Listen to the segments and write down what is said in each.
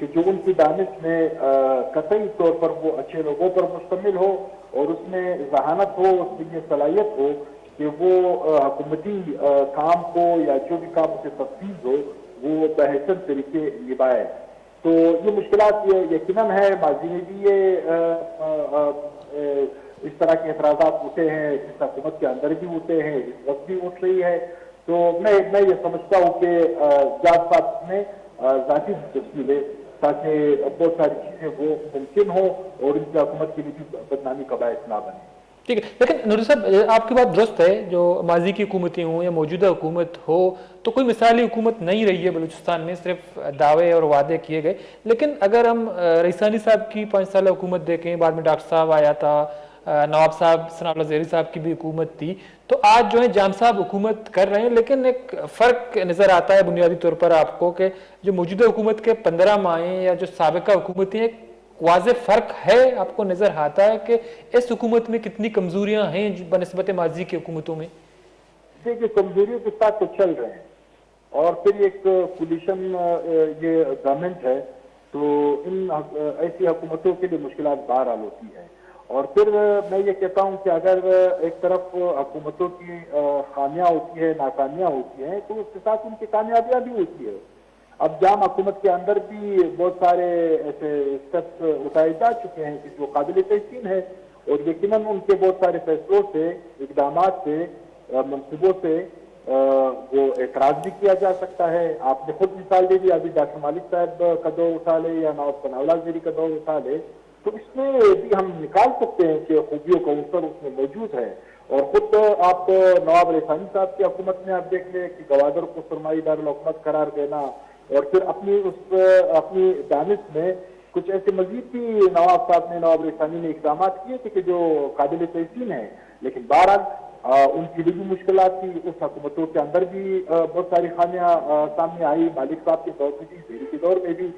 کہ جو ان کی دانش میں قطعی طور پر وہ اچھے لوگوں پر مشتمل ہو اور اس میں ذہانت ہو، اس میں یہ صلاحیت ہو کہ وہ حکومتی کام کو یا جو بھی کام اسے تفویض ہو وہ بہتر طریقے نبھائے۔ تو یہ مشکلات یہ یقیناً ہے، ماضی میں بھی یہ اس طرح کے اعتراضات اٹھے ہیں، اس حکومت کے اندر بھی اٹھے ہیں، اس وقت بھی اٹھ رہی ہے۔ تو میں یہ سمجھتا ہوں کہ جاج صاحب میں ذاتی دلچسپی لے تاکہ بہت ساری چیزیں وہ ممکن ہوں اور ان کی حکومت کے لیے بھی بدنامی کا باعث نہ بنے۔ ٹھیک ہے، لیکن نوری صاحب آپ کی بات درست ہے، جو ماضی کی حکومتیں ہوں یا موجودہ حکومت ہو تو کوئی مثالی حکومت نہیں رہی ہے بلوچستان میں، صرف دعوے اور وعدے کیے گئے۔ لیکن اگر ہم رئیسانی صاحب کی 5 سالہ حکومت دیکھیں، بعد میں ڈاکٹر صاحب آیا تھا، نواب صاحب ثناء اللہ زہری صاحب کی بھی حکومت تھی، تو آج جو ہے جام صاحب حکومت کر رہے ہیں، لیکن ایک فرق نظر آتا ہے بنیادی طور پر آپ کو کہ جو موجودہ حکومت کے 15 ماہ ہیں یا جو سابقہ حکومتیں، ایک واضح فرق ہے، آپ کو نظر آتا ہے کہ اس حکومت میں کتنی کمزوریاں ہیں بنسبت ماضی کی حکومتوں میں؟ دیکھیے کمزوریوں کے ساتھ تو چل رہے ہیں، اور پھر ایک پولیشن یہ گورنمنٹ ہے، تو ان ایسی حکومتوں کے لیے مشکلات بہرحال ہوتی ہے۔ اور پھر میں یہ کہتا ہوں کہ اگر ایک طرف حکومتوں کی خامیاں ہوتی ہے، ناکامیاں ہوتی ہیں، تو اس کے ساتھ ان کی کامیابیاں بھی ہوتی ہے۔ اب جام حکومت کے اندر بھی بہت سارے ایسے اسٹیپس اٹھائے جا چکے ہیں کہ جو قابل تحسین ہے، اور یقیناً ان کے بہت سارے فیصلوں سے، اقدامات سے، منصوبوں سے وہ اعتراض بھی کیا جا سکتا ہے۔ آپ نے خود مثال دے دی، ابھی ڈاکٹر مالک صاحب کا دور اٹھا لے یا نواب ثناء اللہ زہری کا دور اٹھا لے، تو اس میں بھی ہم نکال سکتے ہیں کہ خوبیوں کا عنصر اس میں موجود ہے۔ اور خود آپ نواب علی ثانی صاحب کی حکومت میں آپ دیکھ لیں کہ گوادر کو سرمائی دارالحکومت قرار دینا، اور پھر اپنی دانش میں کچھ ایسے مزید بھی نواب صاحب نے، نواب علی ثانی نے اقدامات کیے تھے کہ جو قابل تحسین ہیں، لیکن بہرحال ان کی بھی مشکلات تھی، اس حکومتوں کے اندر بھی بہت ساری خامیاں سامنے آئی، مالک صاحب کے دور میں بھی، زہری کے دور میں بھی۔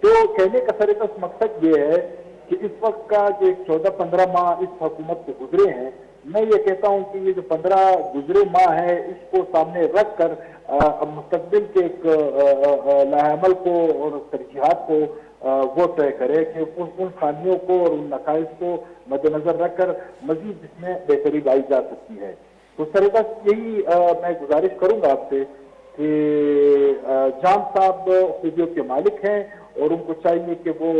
تو کہنے کا سرکس مقصد یہ ہے کہ اس وقت کا جو 14-15 ماہ اس حکومت سے گزرے ہیں، میں یہ کہتا ہوں کہ یہ جو 15 گزرے ماہ ہے، اس کو سامنے رکھ کر مستقبل کے ایک لائحہ عمل کو اور ترجیحات کو وہ طے کرے کہ ان خامیوں کو اور ان نقائص کو مد نظر رکھ کر مزید اس میں بہتری لائی جا سکتی ہے۔ تو سرکس یہی میں گزارش کروں گا آپ سے کہ جام صاحب خوبیوں کے مالک ہیں، اور ان کو چاہیے کہ وہ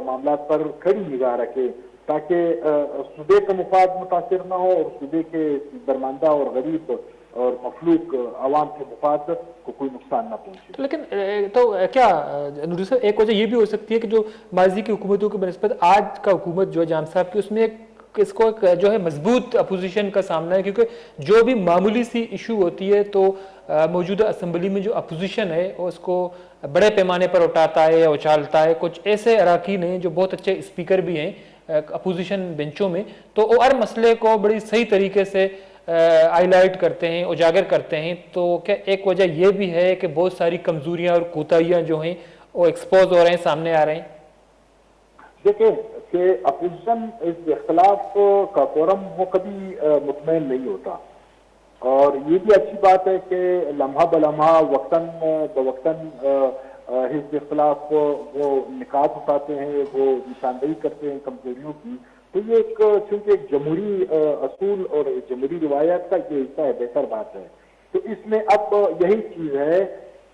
معاملات پر کڑی نگاہ رکھے تاکہ صوبے کا مفاد متاثر نہ ہو، اور صوبے کے درماندہ اور غریب اور مخلوق عوام کے مفاد کو کوئی نقصان نہ پہنچے۔ لیکن تو کیا نوری صاحب ایک وجہ یہ بھی ہو سکتی ہے کہ جو ماضی کی حکومتوں کی بنسبت آج کا حکومت جو ہے جام صاحب کی، اس میں اس کو جو ہے مضبوط اپوزیشن کا سامنا ہے، کیونکہ جو بھی معمولی سی ایشو ہوتی ہے تو موجودہ اسمبلی میں جو اپوزیشن ہے وہ اس کو بڑے پیمانے پر اٹھاتا ہے یا اچھالتا ہے۔ کچھ ایسے اراکین ہیں جو بہت اچھے اسپیکر بھی ہیں اپوزیشن بینچوں میں، تو وہ ہر مسئلے کو بڑی صحیح طریقے سے ہائی لائٹ کرتے ہیں، اجاگر کرتے ہیں۔ تو کیا ایک وجہ یہ بھی ہے کہ بہت ساری کمزوریاں اور کوتاہیاں جو ہیں وہ ایکسپوز ہو رہے ہیں، سامنے آ رہے ہیں؟ دیکھیں کہ اپوزیشن اس اختلاف کا فورم وہ کبھی مطمئن نہیں ہوتا، اور یہ بھی اچھی بات ہے کہ لمحہ بلمحہ وقتاً بوقتاً حزب اختلاف وہ نکات اٹھاتے ہیں، وہ نشاندہی کرتے ہیں کمزوریوں کی۔ تو یہ ایک چونکہ ایک جمہوری اصول اور جمہوری روایات کا یہ حصہ ہے، بہتر بات ہے۔ تو اس میں اب یہی چیز ہے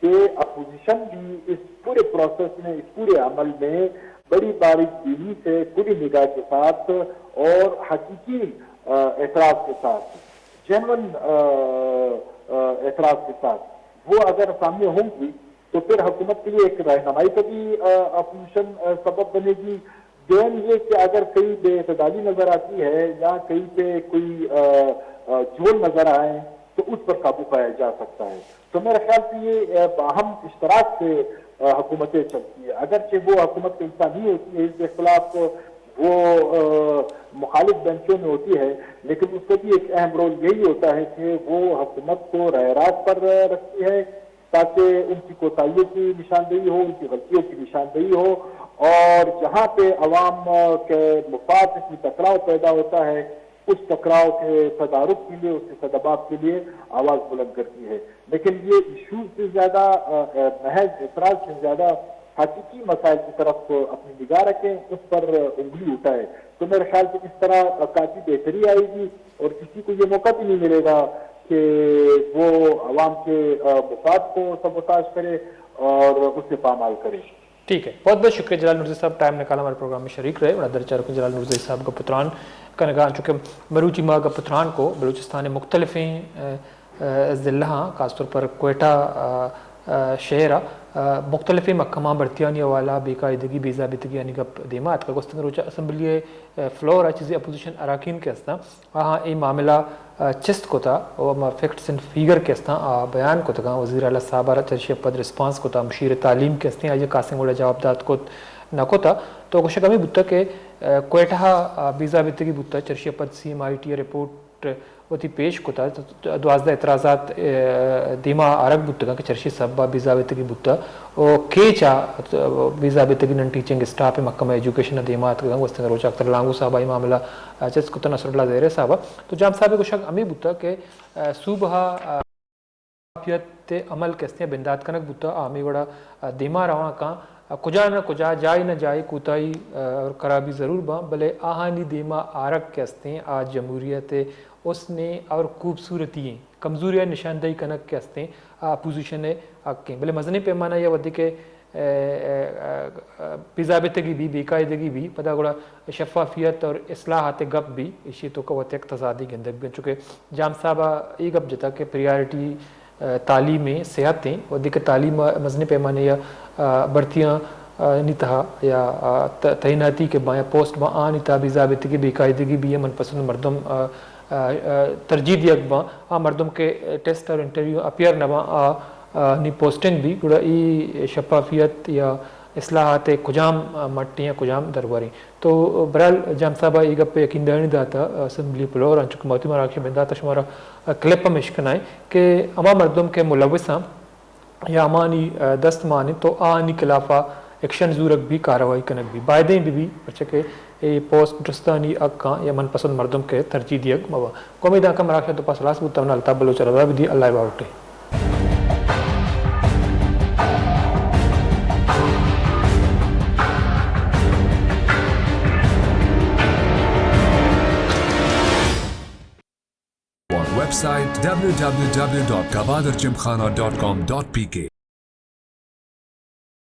کہ اپوزیشن بھی اس پورے پروسیس میں، اس پورے عمل میں بڑی باریک بینی سے، پوری نگاہ کے ساتھ اور حقیقی اعتراض کے ساتھ، جینون اعتراض کے ساتھ وہ اگر سامنے ہوں گی تو پھر حکومت کے لیے ایک رہنمائی کا بھی اپوزیشن سبب بنے گی۔ دین یہ کہ اگر کہیں بے اعتدالی نظر آتی ہے یا کہیں پہ کوئی جھول نظر آئے تو اس پر قابو پایا جا سکتا ہے۔ تو میرے خیال سے یہ باہم اشتراک سے حکومتیں چلتی ہے، اگرچہ وہ حکومت کا حصہ نہیں ہوتی ہے، اس کے خلاف وہ مخالف بینچوں میں ہوتی ہے، لیکن اس کا بھی ایک اہم رول یہی ہوتا ہے کہ وہ حکومت کو راہ راست پر رکھتی ہے تاکہ ان کی کوتاہیوں کی نشاندہی ہو، ان کی غلطیوں کی نشاندہی ہو، اور جہاں پہ عوام کے مفاد کی ٹکراؤ پیدا ہوتا ہے اس ٹکراؤ کے تدارک کے لیے، اس کے سدباب کے لیے آواز بلند کرتی ہے۔ لیکن یہ ایشو سے زیادہ، محض اعتراض سے زیادہ حقیقی مسائل کی طرف اپنی نگاہ رکھیں, اس پر انگلی اٹھائے, تو میرے خیال سے اس طرح کافی بہتری آئے گی اور کسی کو یہ موقع بھی نہیں ملے گا کہ وہ عوام کے مفاد کو سبوتاژ کرے اور اس سے پامال کرے. ٹھیک ہے, بہت بہت شکریہ جلال نورزی صاحب, ٹائم نکالا ہمارے پروگرام میں شریک رہے. بڑا درجہ رکھیں جلال نورزی صاحب کا پتران کا نگاہ, چونکہ مروچی ماہ کا پتران کو بلوچستان مختلف ضلع خاص طور پر کوئٹہ شہرہ مختلف محکمہ برتیانی والا بے قاعدگی بے ضابطگی یعنی گپ دیمات کا گستن روچہ اسمبلی فلور چیزی اپوزیشن اراکین کے ہستا وہاں یہ معاملہ چست کو تھا اور فیکٹس اینڈ فیگر کے ہستا بیان کو تھا وزیر اعلیٰ صاحبہ چرشی پد رسپانس کو تھا مشیر تعلیم کے ہستے آج قاسم گوڑا جواب داد کو نہ کو تھا. تو کچھ کمی بتا کہ کوئٹہ بے ضابطگی بتا چرشی پد C M I T report وہ تھی پیش کو تھا 12 اعتراضات دیما آرگ بتا کہ چرشی صاحبہ بے ضابطگی بتا اور کے چا بے ضابطگی نن ٹیچنگ اسٹاف محکمہ ایجوکیشن دیمات کا وسط روچہ اختر لانگو صاحبہ یہ معاملہ چس کو نصر اللہ زہر صاحبہ. تو جام صاحب کو شک امی بتا کہ صوبہ فیت عمل کستے بندات کنک بتا آمی وڑا دیما رواں کا کجا نہ کجا جائے نہ جائے کوتاہی اور خرابی ضرور باں بلے آہانی دیما آرگ کستے آج جمہوریت اس نے اور خوبصورتی کمزوریاں نشاندہی کنک کے ہستے اپوزیشن حق بلے مزنی پیمانہ یہ ودی کہ بے ضابطگی بھی بے قاعدگی بھی پتہ گوڑا شفافیت اور اصلاحات گپ بھی اسی تو قوت اقتصادی گندگ بھی, چونکہ جام صاحبہ یہ گپ جتا کہ پریارٹی تعلیم صحتیں اور دیکھ تعلیم مزنی پیمانے یا بڑھتیاں نتہا یا تعیناتی کے باں یا پوسٹ باں آ نتہا بے ضابطگی بے قاعدگی بھی ہے من پسند مردم ترجیح دیا باں مردم کے ٹیسٹ اور انٹرویو اپیئر نہ باں نی پوسٹنگ بھی گوڑا ای شفافیت یا اصلاحات کجام مٹی یا کجام درباری. تو برحال جام صاحبہ یہ گپ یقین دہانی داتا اسمبلی پلور انچک موتی مراکش بنداتا شمارا کلپ میں اشکنائیں کہ اما مردم کے ملوثاں یا امانی دست مانی تو آنی خلافہ ایکشن زورک بھی کارروائی کنک بھی بائدیں بھی پرچہ کہ پوسٹ درستانی اکاں یا من پسند مردم کے ترجیح دیا موا کو امید آنکہ مراکش تو پاس لاس بودتا اللہ بلوچ رضا بھی دی اللہ باوٹے. Website www.kabadarchimkhana.com.pk